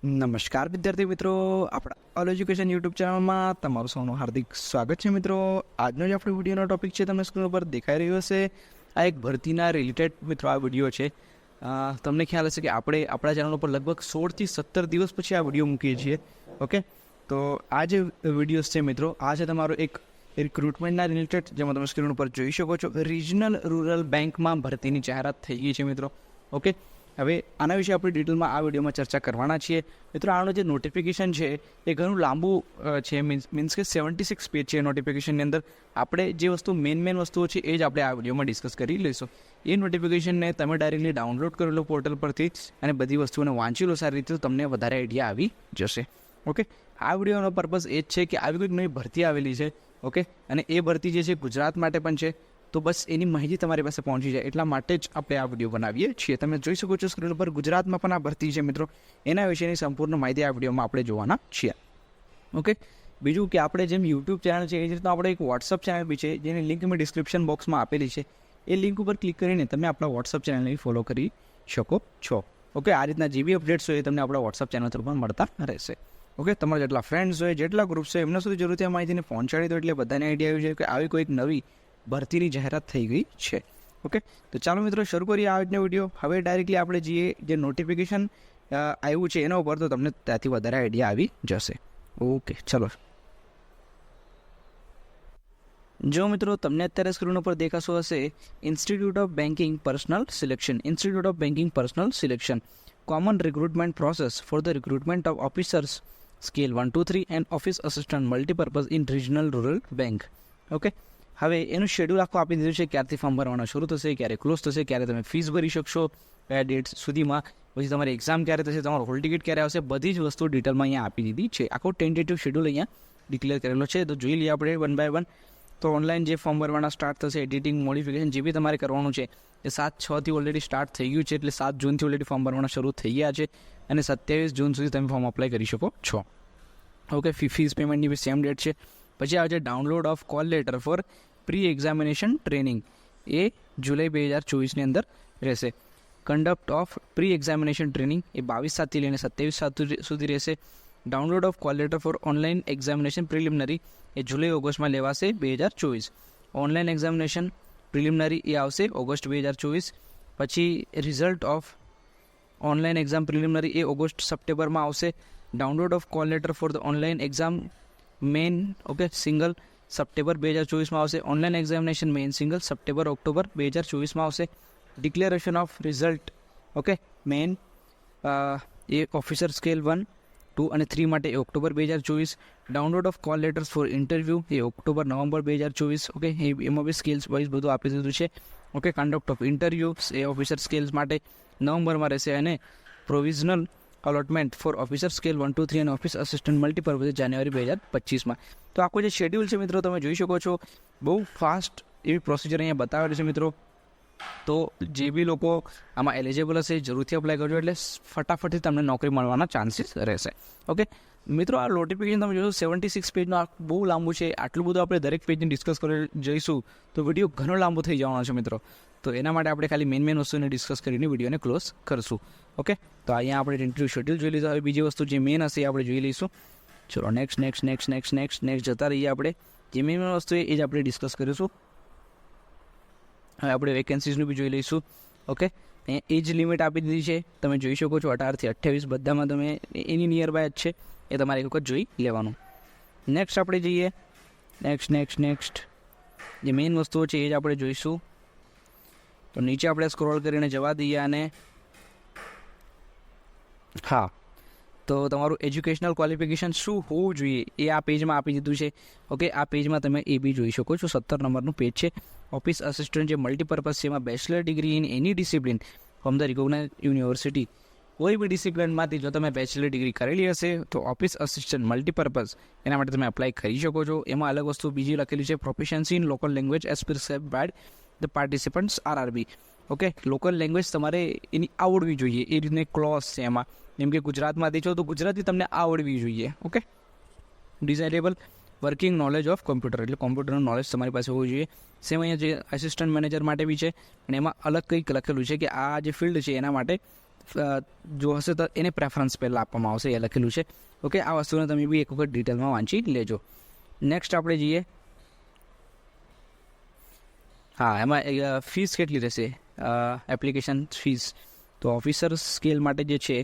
નમસ્કાર વિદ્યાર્થી મિત્રો, આપણા ઓલ એજ્યુકેશન યુટ્યુબ ચેનલમાં તમારું સૌનું હાર્દિક સ્વાગત છે. મિત્રો, આજનો જે આપણો વિડીયોનો ટોપિક છે તમને સ્ક્રીન ઉપર દેખાઈ રહ્યો હશે. આ એક ભરતીના રિલેટેડ મિત્રો આ વિડીયો છે. તમને ખ્યાલ હશે કે આપણે આપણા ચેનલ ઉપર લગભગ 16 થી 17 દિવસ પછી આ વિડીયો મૂકીએ છીએ. ઓકે, તો આ જે વિડીયોઝ છે મિત્રો, આ છે તમારો એક રિક્રુટમેન્ટના રિલેટેડ, જેમાં તમે સ્ક્રીન ઉપર જોઈ શકો છો રિજનલ રૂરલ બેંકમાં ભરતીની જાહેરાત થઈ ગઈ છે મિત્રો. ઓકે, હવે આના વિશે આપણે ડિટેલમાં આ વિડીયોમાં ચર્ચા કરવાના છીએ. મિત્રો, આનો જે નોટિફિકેશન છે એ ઘણું લાંબુ છે, મીન્સ કે 76 પેજ છે. નોટિફિકેશનની અંદર આપણે જે વસ્તુ મેન વસ્તુઓ છે એ જ આપણે આ વિડીયોમાં ડિસ્કસ કરી લઈશું. એ નોટિફિકેશનને તમે ડાયરેક્ટલી ડાઉનલોડ કરી લો પોર્ટલ પરથી અને બધી વસ્તુઓને વાંચી લો સારી રીતે, તો તમને વધારે આઈડિયા આવી જશે. ઓકે, આ વિડીયોનો પર્પઝ એ જ છે કે આવી કોઈક નવી ભરતી આવેલી છે. ઓકે, અને એ ભરતી જે છે ગુજરાત માટે પણ છે, તો બસ એની માહિતી તમારી પાસે પહોંચી જાય એટલા માટે જ આપણે આ વિડીયો બનાવીએ છીએ. તમે જોઈ શકો છો સ્ક્રીન પર ગુજરાતમાં પણ આ ભરતી છે મિત્રો, એના વિશેની સંપૂર્ણ માહિતી આ વિડીયોમાં આપણે જોવાના છીએ. ઓકે, બીજું કે આપણે જેમ યુટ્યુબ ચેનલ છે એ જ રીતના આપણે એક વોટ્સઅપ ચેનલ બી છે, જેની લિંક મેં ડિસ્ક્રિપ્શન બોક્સમાં આપેલી છે. એ લિંક ઉપર ક્લિક કરીને તમે આપણા વોટ્સઅપ ચેનલને ફોલો કરી શકો છો. ઓકે, આ રીતના જે બી અપડેટ્સ હોય એ તમને આપણા વોટ્સઅપ ચેનલ પર પણ મળતા રહેશે. ઓકે, તમારા જેટલા ફ્રેન્ડ્સ હોય, જેટલા ગ્રુપ્સ હોય, એમના સુધી જરૂરથી આ માહિતીને પહોંચાડી દો, એટલે બધાને આઈડિયા આવી છે કે આવી કોઈક નવી ભરતીની જાહેરાત થઈ ગઈ છે. ઓકે, તો ચાલો મિત્રો શરૂ કરીએ આજનો વિડીયો. હવે ડાયરેક્ટલી આપણે જે નોટિફિકેશન આવ્યું છે એના ઉપર, તો તમને ત્યાંથી વધારે આઈડિયા આવી જશે. ઓકે, ચલો. જો મિત્રો, તમને અત્યારે સ્ક્રીન ઉપર દેખાશો હશે institute of banking personal selection. Institute of banking personal selection, common recruitment process for the recruitment of officers scale 1 to 3 and office assistant multipurpose in regional rural bank. Okay, હવે એનું schedule આખું આપી દીધું છે, ક્યારથી form ભરવાના શરૂ થશે, ક્યારે ક્લોઝ થશે, ક્યારે તમે ફીસ ભરી શકશો, કયા ડેટ સુધીમાં, પછી તમારી એક્ઝામ ક્યારે થશે, તમારો હોલ ટિકિટ ક્યારે આવશે, બધી જ વસ્તુ ડિટેલમાં અહીંયા આપી દીધી છે. આખો ટેન્ટેટિવ શેડ્યુલ અહીંયા ડિક્લેર કરેલો છે. તો જોઈ લઈએ આપણે 1 by 1. તો ઓનલાઈન જે ફોર્મ ભરવાના સ્ટાર્ટ થશે, એડિટિંગ મોડિફિકેશન જે બી તમારે કરવાનું છે એ 7/6 ઓલરેડી સ્ટાર્ટ થઈ ગયું છે, એટલે 7 જૂનથી ઓલરેડી ફોર્મ ભરવાના શરૂ થઈ ગયા છે અને 27 જૂન સુધી તમે ફોર્મ અપ્લાય કરી શકો છો. ઓકે, ફીસ પેમેન્ટની બી સેમ ડેટ છે. પછી આવે છે download of call letter for pre examination training, એ જુલાઈ 2024ની અંદર રહેશે. Conduct of pre examination training એ 22/7થી લઈને 27/7 સુધી રહેશે. Download of call letter for online examination preliminary એ જુલાઈ-ઓગસ્ટમાં લેવાશે 2024. ઓનલાઈન એક્ઝામિનેશન પ્રિલિમિનરી એ આવશે ઓગસ્ટ 2024. પછી result of online exam preliminary એ ઓગસ્ટ-સપ્ટેમ્બરમાં આવશે. Download of call letter for the online exam main, okay, single સપ્ટેમ્બર 2024માં આવશે. ઓનલાઈન એક્ઝામિનેશન મેઇન સિંગલ સપ્ટેમ્બર-ઓક્ટોબર 2024માં આવશે. Declaration of result, okay, main એ ઓફિસર સ્કેલ 1, 2 અને 3 માટે એ ઓક્ટોબર 2024. Download of call letters for interview એ ઓક્ટોબર-નવેમ્બર 2024. ઓકે, એમાં બી સ્કેલ્સ વાઇઝ બધું આપી દીધું છે. ઓકે, કન્ડક્ટ ઓફ ઇન્ટરવ્યૂ એ ઓફિસર સ્કેલ્સ માટે નવેમ્બરમાં રહેશે અને provisional allotment for officer scale 1 to 3 અને ઓફિસ અસિસ્ટન્ટ મલ્ટીપર્પઝ જાન્યુઆરી 2025માં. તો આખું જે શેડ્યુલ છે મિત્રો તમે જોઈ શકો છો, બહુ ફાસ્ટ એવી પ્રોસિજર અહીંયા બતાવેલી છે મિત્રો. તો જે બી લોકો આમાં એલિજિબલ હશે જરૂરથી અપ્લાય કરજો, એટલે ફટાફટથી તમને નોકરી મળવાના ચાન્સીસ રહેશે. ઓકે મિત્રો, આ નોટિફિકેશન તમે જોશો 76 પેજનો બહુ લાંબુ છે. આટલું બધું આપણે દરેક પેજને ડિસ્કસ કરી જઈશું તો વિડીયો ઘણો લાંબો થઈ જવાનો છે મિત્રો. તો એના માટે આપણે ખાલી મેન વસ્તુને ડિસ્કસ કરીને વિડીયોને ક્લોઝ કરશું. ઓકે, તો અહીંયા આપણે ઇન્ટરવ્યૂ શેડ્યુલ જોઈ લીધું. હવે બીજી વસ્તુ જે મેન હશે એ આપણે જોઈ લઈશું. ચલો નેક્સ્ટ જતા રહીએ. આપણે જે મેન વસ્તુ એ જ આપણે ડિસ્કસ કરીશું. હવે આપણે વેકેન્સીઝનું બી જોઈ લઈશું. ઓકે, એજ લિમિટ આપી દીધી છે, તમે જોઈ શકો છો 18 થી 28 બધામાં તમે એની નિયર બાય જ છે, એ તમારે એક વખત જોઈ લેવાનું. નેક્સ્ટ આપણે જઈએ. નેક્સ્ટ જે મેઇન વસ્તુઓ છે એ જ આપણે જોઈશું. તો નીચે આપણે સ્ક્રોલ કરીને જવા દઈએ અને હા, તો તમારું એજ્યુકેશનલ ક્વોલિફિકેશન શું હોવું જોઈએ એ આ પેજમાં આપી દીધું છે. ઓકે, આ પેજમાં તમે એ બી જોઈ શકો છો. 17 નંબરનું પેજ છે. ઓફિસ અસિસ્ટન્ટ જે મલ્ટીપર્પઝ છે એમાં bachelor degree in any discipline from the recognise university. કોઈ બી ડિસિપ્લિનમાંથી જો તમે બેચલર ડિગ્રી કરેલી હશે તો ઓફિસ અસિસ્ટન્ટ મલ્ટીપર્પઝ એના માટે તમે અપ્લાય કરી શકો છો. એમાં અલગ વસ્તુ બીજી લખેલી છે, proficiency in local language as prescribed by the participants RRB. Okay, local language તમારે એની આવડવી જોઈએ, એ રીતની ક્લોઝ છે એમાં. જેમ કે ગુજરાતમાંથી છો તો ગુજરાતી તમને આવડવી જોઈએ. Okay, desirable working knowledge of computer, એટલે કોમ્પ્યુટરનું નોલેજ તમારી પાસે હોવું જોઈએ. સેમ અહીંયા જે આસિસ્ટન્ટ મેનેજર માટે બી છે, અને એમાં અલગ કંઈક લખેલું છે કે આ જે ફિલ્ડ છે એના માટે જો હશે તો એને પ્રેફરન્સ પહેલાં આપવામાં આવશે, એ લખેલું છે. ઓકે, આ વસ્તુને તમે બી એક વખત ડિટેલમાં વાંચી લેજો. નેક્સ્ટ આપણે જઈએ. હા, એમાં ફીસ કેટલી રહેશે, એપ્લિકેશન ફીસ. તો ઓફિસર સ્કેલ માટે જે છે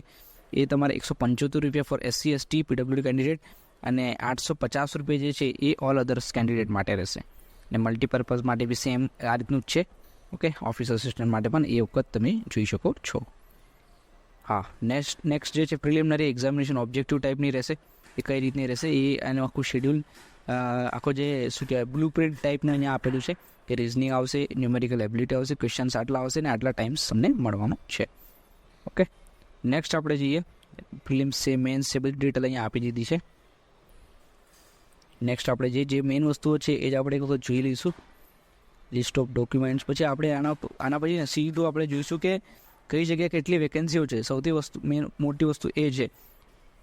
એ તમારે ₹175 for SC ST PWD candidate અને ₹850 જે છે એ ઓલ અધર્સ કેન્ડિડેટ માટે રહેશે. અને મલ્ટીપર્પઝ માટે બી સેમ આ રીતનું જ છે. ઓકે, ઓફિસ આસિસ્ટન્ટ માટે પણ એ વખત તમે જોઈ શકો છો. હા, નેક્સ્ટ જે છે પ્રિલિમિનરી એક્ઝામિનેશન ઓબ્જેક્ટિવ ટાઈપની રહેશે. એ કઈ રીતની રહેશે એ એનું આખું શેડ્યુલ, આખો જે શું કહેવાય બ્લુ પ્રિન્ટ ટાઈપનું અહીંયા આપેલું છે કે રિઝનિંગ આવશે, ન્યુમેરિકલ એબિલિટી આવશે, ક્વેશ્ચન્સ આટલા આવશે ને આટલા ટાઈમ્સ તમને મળવાનો છે. ઓકે, નેક્સ્ટ આપણે જઈએ. પ્રિલિમ્સ છે, મેન્સ છે, બધી ડિટેલ અહીંયા આપી દીધી છે. નેક્સ્ટ આપણે જે મેઇન વસ્તુઓ છે એ જ આપણે એક વખત જોઈ લઈશું. List of documents. પછી આપણે આના પછી સીધું આપણે જોઈશું કે કઈ જગ્યાએ કેટલી વેકેન્સીઓ છે. સૌથી મોટી વસ્તુ એ છે,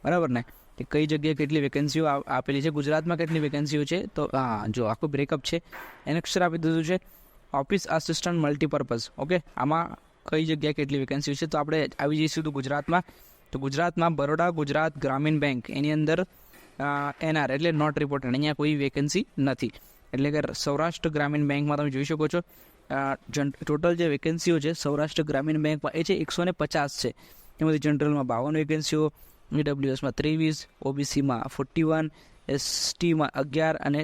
બરાબર ને, કે કઈ જગ્યાએ કેટલી વેકેન્સીઓ આપેલી છે. ગુજરાતમાં કેટલી વેકેન્સીઓ છે, તો હા જો આખું બ્રેકઅપ છે. એને અક્ષર આપી દીધું છે ઓફિસ આસિસ્ટન્ટ મલ્ટીપર્પઝ. ઓકે, આમાં કઈ જગ્યાએ કેટલી વેકેન્સીઓ છે, તો આપણે આવી જઈશું ગુજરાતમાં. તો ગુજરાતમાં બરોડા ગુજરાત ગ્રામીણ બેંક એની અંદર NR એટલે નોટ રિપોર્ટેડ, અહીંયા કોઈ વેકેન્સી નથી. એટલે કે સૌરાષ્ટ્ર ગ્રામીણ બેંકમાં તમે જોઈ શકો છો ટોટલ જે વેકેન્સીઓ છે સૌરાષ્ટ્ર ગ્રામીણ બેંકમાં એ છે 150 છે. એમાંથી જનરલમાં 52 વેકેન્સીઓ, EWSમાં 23, OBCમાં 41, STમાં 11 અને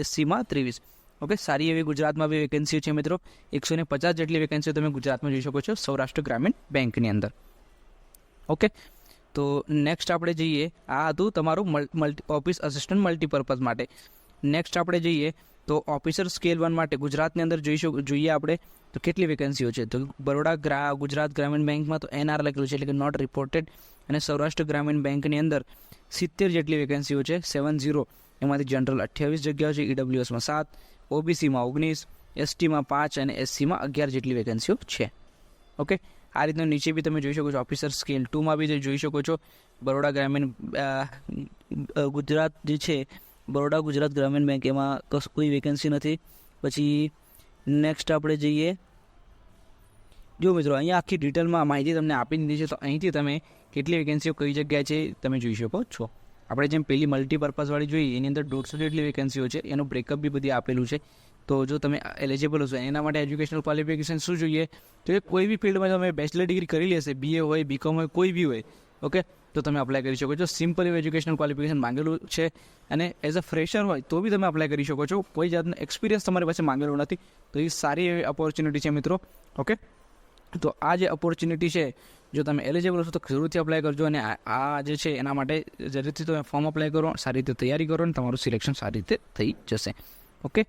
SCમાં 23. ઓકે, સારી એવી ગુજરાતમાં બી વેકેન્સીઓ છે મિત્રો. 150 જેટલી વેકેન્સીઓ તમે ગુજરાતમાં જોઈ શકો છો સૌરાષ્ટ્ર ગ્રામીણ બેંકની અંદર. ઓકે, તો નેક્સ્ટ આપણે જઈએ. આ હતું તમારું ઓફિસ આસિસ્ટન્ટ મલ્ટીપર્પઝ માટે. નેક્સ્ટ આપણે જઈએ તો ઓફિસર સ્કેલ 1 માટે ગુજરાતની અંદર જોઈએ આપણે તો કેટલી વેકેન્સીઓ છે. તો બરોડા ગુજરાત ગ્રામીણ બેંકમાં તો NR લખેલું છે એટલે કે નોટ રિપોર્ટેડ. અને સૌરાષ્ટ્ર ગ્રામીણ બેંકની અંદર 70 જેટલી વેકેન્સીઓ છે, 70. એમાંથી જનરલ 28 જગ્યાઓ છે, EWSમાં 7, OBCમાં 19, STમાં 5 અને SCમાં 11 જેટલી વેકેન્સીઓ છે. ઓકે, આ રીતનું નીચે બી તમે જોઈ શકો છો. ઓફિસર સ્કેલ 2માં બી જોઈ શકો છો બરોડા ગ્રામીણ ગુજરાત જે છે, બરોડા ગુજરાત ગ્રામીણ બેંક એમાં કોઈ વેકેન્સી નથી. પછી નેક્સ્ટ આપણે જઈએ. જો મિત્રો અહીંયા આખી ડિટેલમાં માહિતી તમને આપી દીધી છે, તો અહીંથી તમે કેટલી વેકેન્સીઓ કઈ જગ્યાએ છે તમે જોઈ શકો છો. આપણે જેમ પેલી મલ્ટીપર્પઝવાળી જોઈ એની અંદર 150 જેટલી વેકેન્સીઓ છે, એનું બ્રેકઅપ બી બધી આપેલું છે. તો જો તમે એલિજિબલ હશો એના માટે એજ્યુકેશનલ ક્વોલિફિકેશન શું જોઈએ, તો એ કોઈ બી ફિલ્ડમાં તમે બેચલર ડિગ્રી કરી લેશે, BA હોય, BCom હોય, કોઈ બી હોય. ઓકે, તો તમે અપ્લાય કરી શકો છો. સિમ્પલ એવું એજ્યુકેશનલ ક્વોલિફિકેશન માંગેલું છે અને એઝ અ ફ્રેશર હોય તો બી તમે અપ્લાય કરી શકો છો. કોઈ જાતનો એક્સપિરિયન્સ તમારી પાસે માંગેલો નથી. તો એ સારી એવી ઓપોર્ચ્યુનિટી છે મિત્રો. ઓકે, તો આ જે ઓપોર્ચ્યુનિટી છે, જો તમે એલિજિબલ હશો તો જરૂરથી અપ્લાય કરજો. અને આ જે છે એના માટે જરૂરથી તમે ફોર્મ અપ્લાય કરો, સારી રીતે તૈયારી કરો અને તમારું સિલેક્શન સારી રીતે થઈ જશે. ઓકે,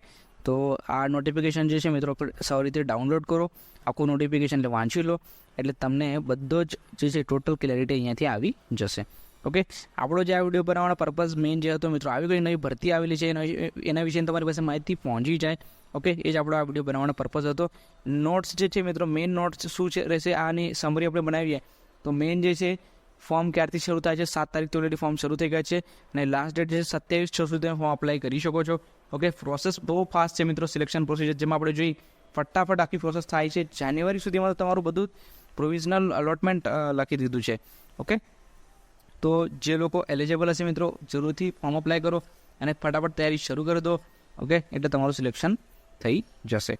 તો આ નોટિફિકેશન જે છે મિત્રો સારી રીતે ડાઉનલોડ કરો, આખું નોટિફિકેશન એટલે વાંચી લો, એટલે તમને બધો જ જે છે ટોટલ ક્લેરિટી અહીંયાથી આવી જશે. ઓકે, આપણો જે આ વિડીયો બનાવવાનો પર્પઝ મેઇન જે હતો મિત્રો, આવી કોઈ નવી ભરતી આવેલી છે એના વિશે તમારી પાસે માહિતી પહોંચી જાય. ઓકે, એ જ આપણો આ વિડીયો બનાવવાનો પર્પઝ હતો. નોટ્સ જે છે મિત્રો, મેઇન નોટ્સ શું છે રહેશે આની સમરી આપણે બનાવીએ તો મેઇન જે છે ફોર્મ ક્યારથી શરૂ થાય છે, 7 તારીખ તો ઓલરેડી ફોર્મ શરૂ થઈ ગયા છે અને લાસ્ટ ડેટ છે 27/6 સુધી તમે ફોર્મ અપ્લાય કરી શકો છો. ઓકે, પ્રોસેસ બહુ ફાસ્ટ છે મિત્રો. સિલેક્શન પ્રોસિજર જેમાં આપણે જોઈ ફટાફટ આખી પ્રોસેસ થાય છે. જાન્યુઆરી સુધીમાં તો તમારું બધું પ્રોવિઝનલ અલોટમેન્ટ લખી દીધું છે. ઓકે, તો જે લોકો એલિજિબલ હશે મિત્રો જરૂરથી ફોર્મ અપ્લાય કરો અને ફટાફટ તૈયારી શરૂ કરી દો. ઓકે, એટલે તમારું સિલેક્શન થઈ જશે.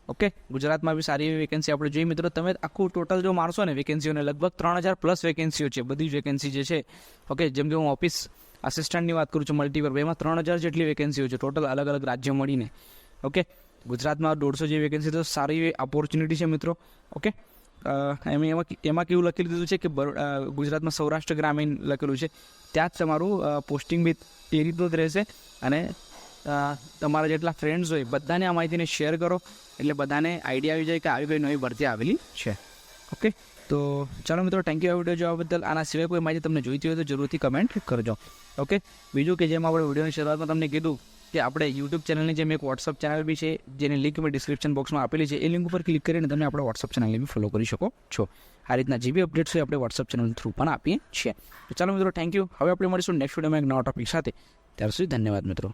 ઓકે, ગુજરાતમાં બી સારી એવી વેકેન્સી આપણે જોઈએ મિત્રો. તમે આખું ટોટલ જો મારશો ને વેકેન્સીઓને લગભગ 3000+ વેકેન્સીઓ છે, બધી જ વેકેન્સી જે છે. ઓકે, જેમ કે હું ઓફિસ આસિસ્ટન્ટની વાત કરું છું મલ્ટીપર્પઝ, એમાં 3000 જેટલી વેકેન્સીઓ છે ટોટલ અલગ અલગ રાજ્યો મળીને. ઓકે, ગુજરાતમાં 150 જેવી વેકેન્સી, તો સારી એવી ઓપોર્ચ્યુનિટી છે મિત્રો. ઓકે, એમાં કેવું લખી દીધું છે કે ગુજરાતમાં સૌરાષ્ટ્ર ગ્રામીણ લખેલું છે, ત્યાં જ તમારું પોસ્ટિંગ બી એ રીતનું જ રહેશે. અને તમારા જેટલા ફ્રેન્ડ્સ હોય બધાને આ માહિતીને શેર કરો, એટલે બધાને આઈડિયા આવી જાય કે આવી કોઈ નવી ભરતી આવેલી છે. ઓકે, તો ચાલો મિત્રો, થેન્ક યુ આ વિડીયો જોવા બદલ. આના સિવાય કોઈ માહિતી તમને જોઈતી હોય તો જરૂરથી કમેન્ટ કરજો. ઓકે, બીજું કે જેમ આપણે વિડીયોની શરૂઆતમાં તમને કીધું કે આપણે યુટ્યુબ ચેનલની જેમ એક વોટ્સઅપ ચેનલ બી છે, જેની લિંક મેં ડિસ્ક્રિપ્શન બોક્સમાં આપેલી છે. એ લિંક ઉપર ક્લિક કરીને તમે આપણે વોટ્સઅપ ચેનલને બી ફોલો કરી શકો છો. આ રીતના જે બી અપડેટ્સ હોય આપણે વોટ્સઅપ ચેનલ થ્રુ પણ આપીએ છીએ. તો ચાલો મિત્રો, થેન્ક યુ. હવે આપણે મળીશું નેક્સ્ટ વિડીયોમાં એક નવા ટોપિક સાથે. ત્યાર સુધી ધન્યવાદ મિત્રો.